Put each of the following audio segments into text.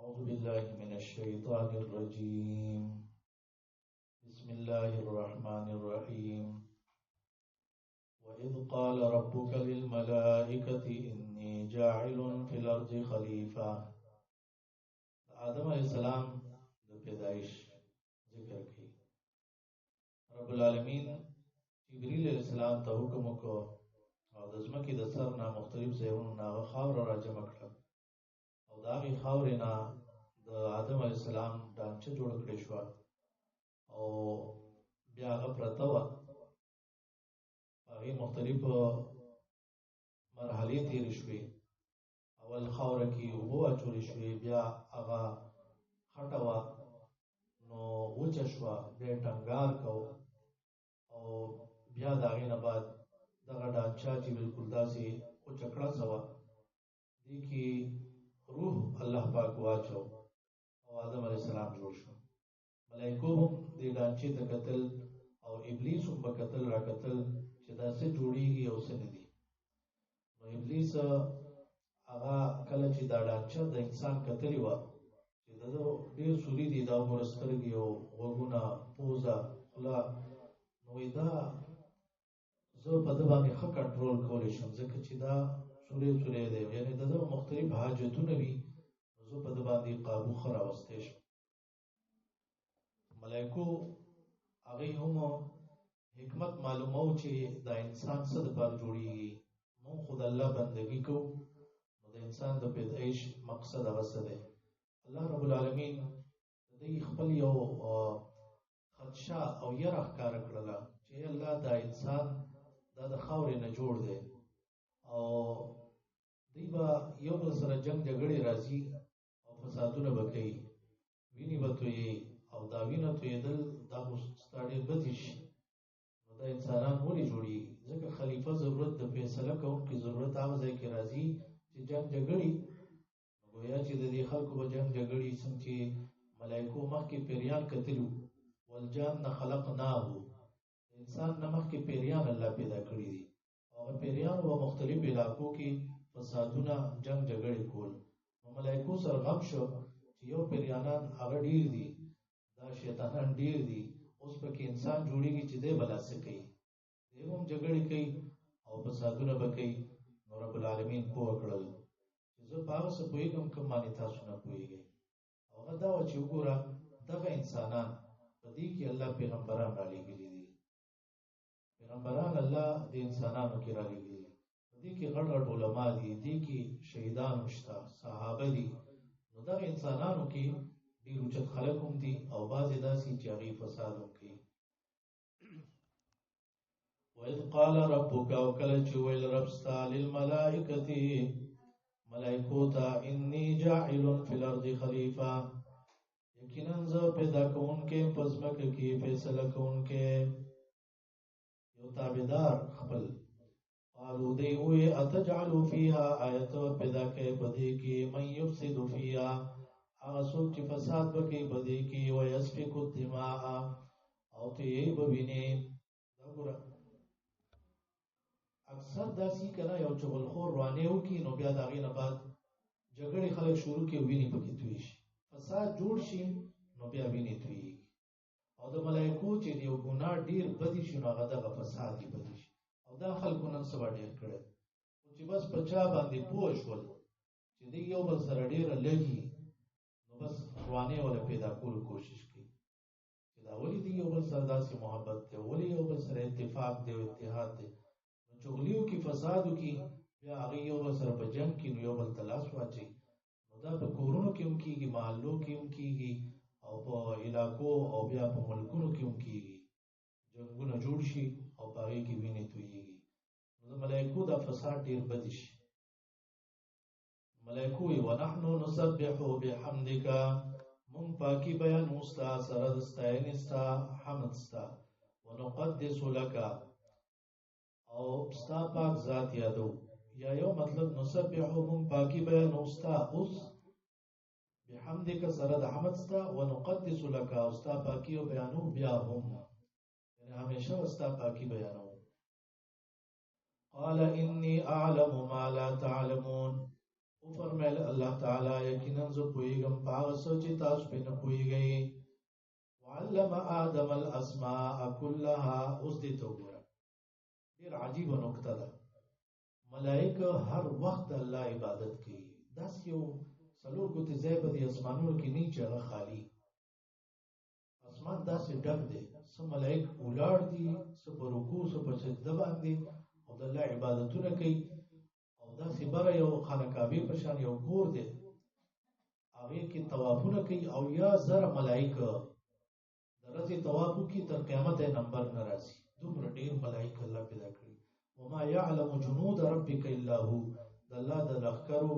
أعوذ بالله من الشيطان الرجيم. بسم الله الرحمن الرحيم. وإذ قال ربك للملائكة إني جاعل في الأرض خليفة. آدم علیہ السلام د پیدائش ذکر کی. رب العالمین جبريل علیہ السلام ته حکم وکړ او د ځمکې د سر نه مختلف ځایونو نه خاور را جمع کړل او دا غي خاورې نه د آدم علیہ السلام ډانچه جوړ کړې شو او بیا هغه پرته وه. هغې مختلف مرحلې تېرې شوې. اول خاوره کې اوبه واچولې شوې، بیا هغه خټه وه نو وچه شوه، بیا یې ټنګار کو او بیا د هغې نه بعد دغه ډانچه چې بلکل داسې وچه کړڅه وه، دې کې روح الله پاک واچو او آدم علیہ السلام جوړ شو. ملائکو هم دې ډانچې ته کتل او ابلیس هم به کتل را کتل چې دا څه جوړېږي او څه نه دي. نو ابلیس هغه کله چې دا ډانچه د انسان کتلې وه چې د ده ډېر سوري دي، دا وګوره سترګې او غوږونه، پوزه، خوله، نو دا زه په ده باندې ښه کنټرول کولی شم ځکه چې دا سوری سوری دی، یعنې د ده مختلف حاجتونه وي، نو زه په ده باندې قابو ښه راوستی شم. ملایکو هغوی هم حکمت معلومو چې دا انسان څه دپاره جوړېږي. مونږ خو د الله بندګي کوو، نو د انسان د پیدایش مقصد هغه څه دی. الله رب العالمین د دوی خپل یو خدشه او یره ښکاره کړله چې الله دا انسان دا د خاورې نه جوړ دی او دوی به یو بل سره جنګ جګړې راځي او فسادونه به کوي، وینې به تویې او دا وینه تویېدل دا خو ستا ډېر بدې شي. نو دا انسانان ولې جوړېږي؟ ځکه خلیفه ضرورت د فیصله کوونکي ضرورت هغه ځای کې راځي چې جنګ جګړې، گویا چې د دې خلکو به جنګ جګړې څنګه چې ملایکو مخکې پیریان کتلو، والجان خلقناه، انسان نه مخکې پیریان الله پیدا کړي دي او هغه پیریان په مختلف علاقو کې فسادونه جنګ جګړې کول. نو ملایکو سره غم شو چې یو پیریانان هغه ډیر دي، دا شیطانان ډیر دي، اوس پکې انسان جوړېږي چې دی بلا څه کوي، دی هم جګړې کوي او فسادونه به کوي. نو رب العالمین پوه کړل چې زه په هغه څه پوهېږم کوم باندې تاسو نه پوهېږئ. او هغه دا وه چې وګوره دغه انسانان په دې کې الله پیغمبران رالیږلي دي، پیغمبران الله د انسانانو کې رالیږلي دي، په دې کې غټ غټ علما دي، دې کې شهیدان هم شته، صحابه دي. نو دغه انسانانو کې ډېر اوچت خلک هم دي او بعضې داسې چې هغې فساد هم کوي. وَإِذْ قَالَ رَبُّكَ، او کله چې ویل رب ستا للملائکتي ملائکو ته انی جاعل فی الارض خلیفه، یقینا زه پیدا کوونکی په ځمکه کې فیصله کوونکی، یو تابعدار خپل. قالو دی وی اتجعل فیها، آیت پیدا کوي په دې کې من یفسد فیها، هغه څوک چې فساد وکړي په دې کې، ویسفک الدماء، او تویې به وینې. دا ګوره اکثر داسې که نه یو چغلخور روانې وکړي نو بیا د هغې نه بعد جګړې خلک شروع کړي، وینې پکې توی شي، فساد جوړ شي نو بیا وینې تویېږي. او د ملایکو چې د یو ګناه ډېر بدې شي نو هغه دغه فساد یې بدې شي. او دا خلکو نن سبا ډېر کړی چې بس په چا باندې پوه شول چې دوی یو بل سره ډېره لګي، نو بس روانې وله پیدا کولو کوشش کوي چې دا ولې دوی یو بل سره داسې محبت دی، ولې یو بل سره اتفاق دی او اتحاد دی. نو چغلیو کې فسادو کې بیا هغې یو بل سره په جنګ کې نو یو بل ته لاس واچوي. نو دا په کورونو کې هم کېږي، محلو کې هم کېږي او په علاقو او بیا په ملکونو کې هم کېږي، جنګونه جوړ شي او په هغې کې وینې تویېږي. نو د ملایکو دا فساد ډېر بدې شي. ملایکو وایي ونحنو نسبح بحمدک، مونږ پاکي بیانو ستا سره د ستاینې ستا، حمد ستا، ونقدس لک، او ستا پاک ذات یادو. یا یو مطلب نسبحو مونږ پاکي بیانو ستا اوس، بحمدک سره د حمد ستا، ونقدس لک او ستا پاکي او بیانو بیا هم، یعنی همیشه ستا پاکي بیانو. قال انی اعلم ما لا تعلمون، او فرمایل الله تعالی یقینا زه پوهیږم په هغه څه چې تاسو پرې نه پوهیږئ. وعلم آدم الاسماء كلها. اوس دې ته وګوره، ډېر عجیبه نکته ده. ملائکه هر وخت الله عبادت کوي. داسې یو څلور ګوتې ځای په دې اسمانونو کې نه چې هغه خالي. اسمان داسې ډک دی، څه ملائک ولاړ دي، څه په رکوع، څه په سجده باندې او د الله عبادتونه کوي. او داسې بره یو خانه کعبې په شان یو کور دی، هغې کې طوافونه کوي. او یا زره ملائکه د ورځې طواف وکړي تر قیامت یې نمبر نه راځي. دومره ډېر ملائکه الله پیدا کړي. وما يعلم جنود ربك الا هو. د الله د لښکرو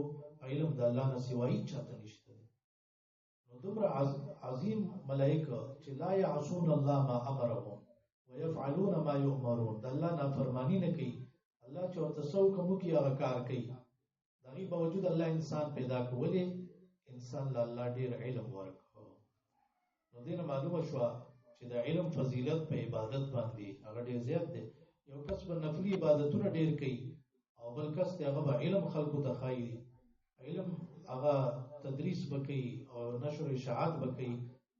علم د الله نه سوا هیڅ چاته نشته. نو دومره عظیم ملائکه چې لا يعصون الله ما امرهم ويفعلون ما يؤمرون، د الله نافرمانی نه کوي. الله چې ورته څه حکم وکړي هغه کار کوي. د هغې باوجود الله انسان پیدا کړ. ولې؟ انسان له الله ډېر علم ورکړ. نو دې نه معلومه شوه چې د علم فضیلت په عبادت باندې هغه ډېر زیات دی. یو کس به نفلي عبادتونه ډېر کوي او بل کس دی هغه به علم خلکو ته ښایي، علم هغه تدریس به کوي او نشر اشاعت به کوي.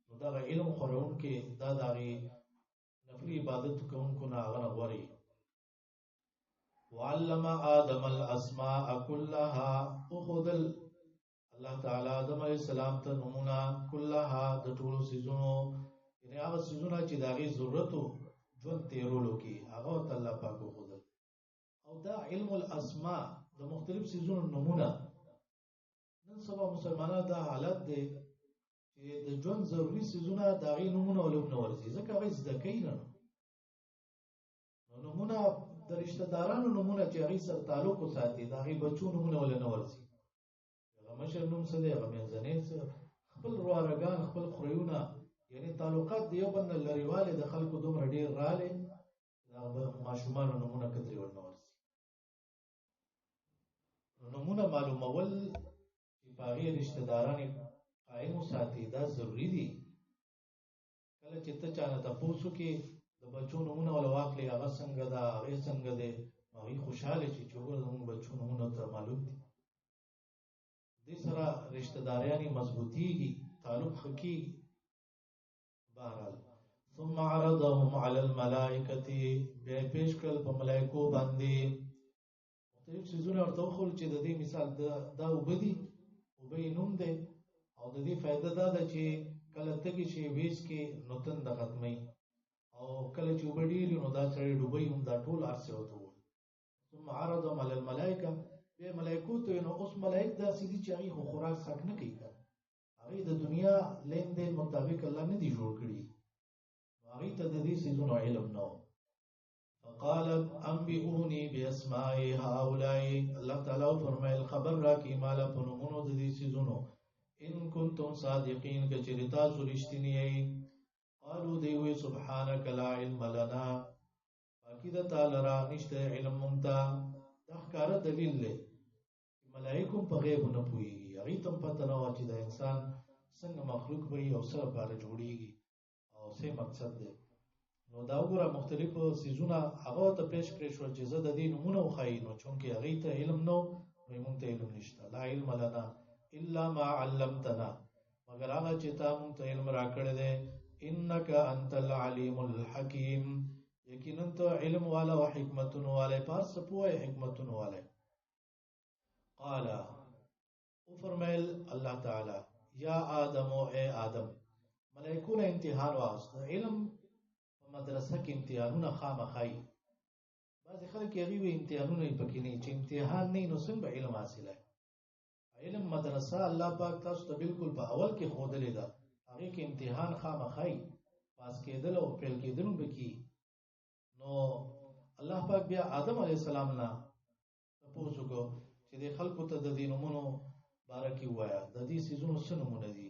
نو دغه علم خورونکي دا د هغې نفلي عبادت کوونکو نه هغه نه غوره. وعلم آدم الاسماء كلها. وښودل الله تعالی آدم علیه السلام ته نومونه کلها د ټولو څیزونو، یعنې هغه څیزونه چې د هغې ضرورت و ژوند تېرولو کې هغه ورته الله پاک وښودل. او دا علم الاسماء د مختلف څیزونو نومونه. نن سبا مسلمانان دا حالت دی چې د ژوند ضروري څیزونه د هغې نومونه ولوم نه ورځي، ځکه هغې زده کوي نه. نو نومونه د رشته دارانو نومونه چې هغې سره تعلق وساتي د هغې بچو نومونه ولې نه ورځي. هغه مشر نوم څه دی، هغه منځنی څه، خپل روارګان، خپل خوریونه، یعنې تعلقات د یو بل نه لرېوالی د خلکو دومره ډېر رالی د هغه ماشومانو نومونه کترې ورنه ورځي. نو نومونه معلومول چې په هغې رشته داران قایم وساتي دا ضروري دي. کله چې ته چا نه تپوس وکړې د بچو نومونه وله واخلې، هغه څنګه ده، هغې څنګه دی، هغې خوشحاله شي چې وګوره زموږ بچو نومونه ته معلوم دي. دې سره رشته داریانې مضبوطېږي، تعلق ښه کېږي. بهرحال ثم عرضهم على الملائکة. بیا یې پیش کړل په ملایکو باندې. مختلف څیزونه ورته وښول چې د دې مثال دا اوبه دي، اوبه یې نوم دی. او د دې فایده دا ده چې کله تږي شي ویڅکې نو تنده ختموي، او کله چې اوبه ډېرې نو دا سړی ډوبوي هم. دا ټول هر څه ورته وویل. ثم عرضهم على الملائکة. بیا ملایکو ته ویل. نو اوس ملایک داسې دي چې هغې خو خوراک څښاک نه کوي، هغې د دنیا لین دین مطابق الله نه دي جوړ کړي، نو هغې ته د دې څیزونو علم نه و. فقال انبئوني باسماء هؤلاء. الله تعالی وفرمایل خبر راکړئ ماله په نومونو د دې څیزونو، ان کنتم صادقین، که چېرې تاسو رښتیني یئ. قالو دی وی سبحانک لا علم لنا. پاکي ده تا لره، نشته علم موږ ته. دا ښکاره دلیل دی چې ملایک هم په غیبو نه پوهېږي، هغې ته هم پته نه وه چې د انسان څنګه مخلوق به وي او څه لپاره جوړېږي او څه مقصد دی. نو دا وګوره مختلفو څیزونه هغه ورته پیش کړی شول چې زه د دې نومونه وښایي. نو چونکې هغې ته علم نه و، نو موږ ته علم نشته. لا علم لنا الا ما علمتنا، مگر هغه چې تا موږ ته علم راکړی دی. انک انت العلیم الحکیم، یقینا ته علم والا او حکمتونو والی، په هر څه پوهه حکمتونو والی. قال وفرمایل الله تعالی یا آدم، اے آدم. ملائکو نه امتحان واغست. علم په مدرسه کې امتحانونه خامخایي. بعضې خلک هغې وایي امتحانونه یې پکې نه وي، چې امتحان نه وي نو څنګه به علم حاصلی. علم مدرسه الله پاک تاسو ته بالکل په اول کې ښودلې ده، هغې کې امتحان خامخایي، پاس کېدل او فیل کېدل هم به کېږي. نو الله پاک بیا آدم علیه السلام نه تپوس وکړو چې دې خلکو ته د دې نومونو باره کې ووایه، د دې څیزونو څه نومونه دي.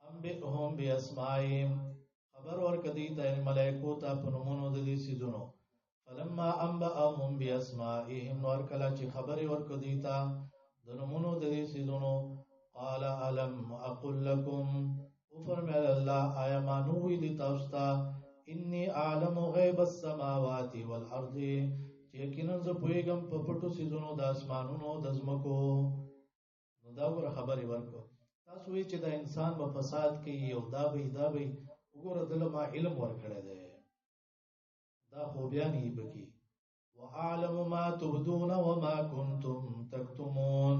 انبئهم باسمائهم، خبر ورکړه دوی ته یعنې ملایکو ته په نومونو د دې څیزونو. فلما انبأهم باسمائهم، نو هر کله چې خبرې ورکړه دوی ته د نومونو د دې څیزونو. قال الم اقل لكم، وفرمایل الله آیا ما نو ویلي تاسو ته انی اعلم غیب السماوات والارض، چې یقینا زه پوهېږم په پټو څیزونو د اسمانونو د ځمکو. دا ور خبرې ورکو تاسو وی چې دا انسان په فساد کې او دا به وګوره دله ما علم ورکړی دی دا خو بیان یې بکی وعالم ما تبدون وما كنتم تكتمون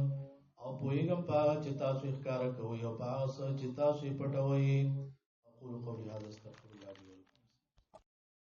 او پویګم پاغه چې تاسو ښکارا کوي او پاغه چې تاسو پټوي اقول قولي هذا استغفر الله